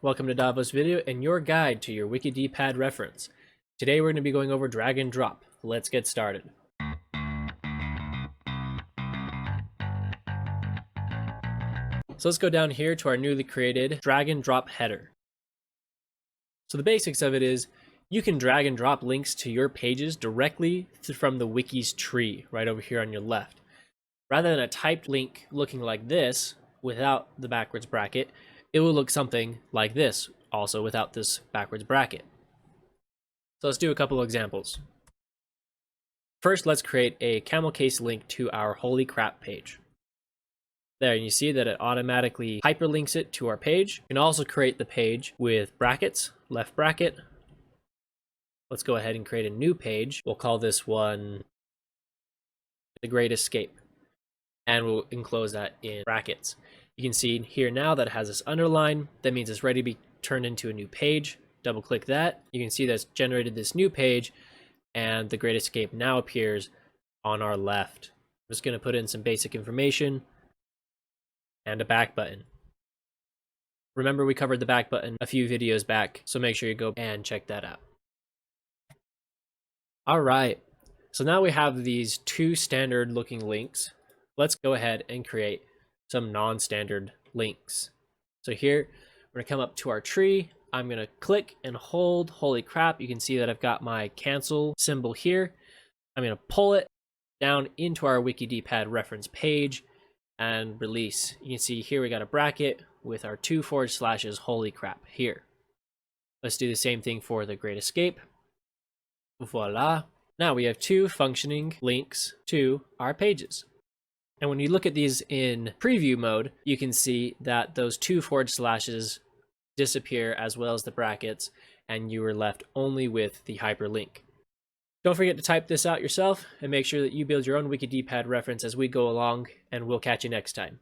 Welcome to Davos video and your guide to your WikidPad reference. Today we're going to be going over drag and drop. Let's get started. So let's go down here to our newly created drag and drop header. So the basics of it is you can drag and drop links to your pages directly from the wiki's tree right over here on your left. Rather than a typed link looking like this without the backwards bracket, it will look something like this, also without this backwards bracket. So let's do a couple of examples. First, let's create a camel case link to our holy crap page. There, you see that it automatically hyperlinks it to our page. You can also create the page with brackets, left bracket. Let's go ahead and create a new page. We'll call this one The Great Escape, and we'll enclose that in brackets. You can see here now that it has this underline. That means it's ready to be turned into a new page. Double click that. You can see that's generated this new page, and the Great Escape now appears on our left. I'm just going to put in some basic information and a back button. Remember, we covered the back button a few videos back, so make sure you go and check that out. All right, so now we have these two standard looking links. Let's go ahead and create some non-standard links. So here, we're gonna come up to our tree. I'm gonna click and hold, holy crap. You can see that I've got my cancel symbol here. I'm gonna pull it down into our WikidPad reference page and release. You can see here we got a bracket with our 2// holy crap here. Let's do the same thing for the Great Escape. Voila. Now we have two functioning links to our pages. And when you look at these in preview mode, you can see that those 2// disappear as well as the brackets, and you are left only with the hyperlink. Don't forget to type this out yourself and make sure that you build your own WikidPad reference as we go along, and we'll catch you next time.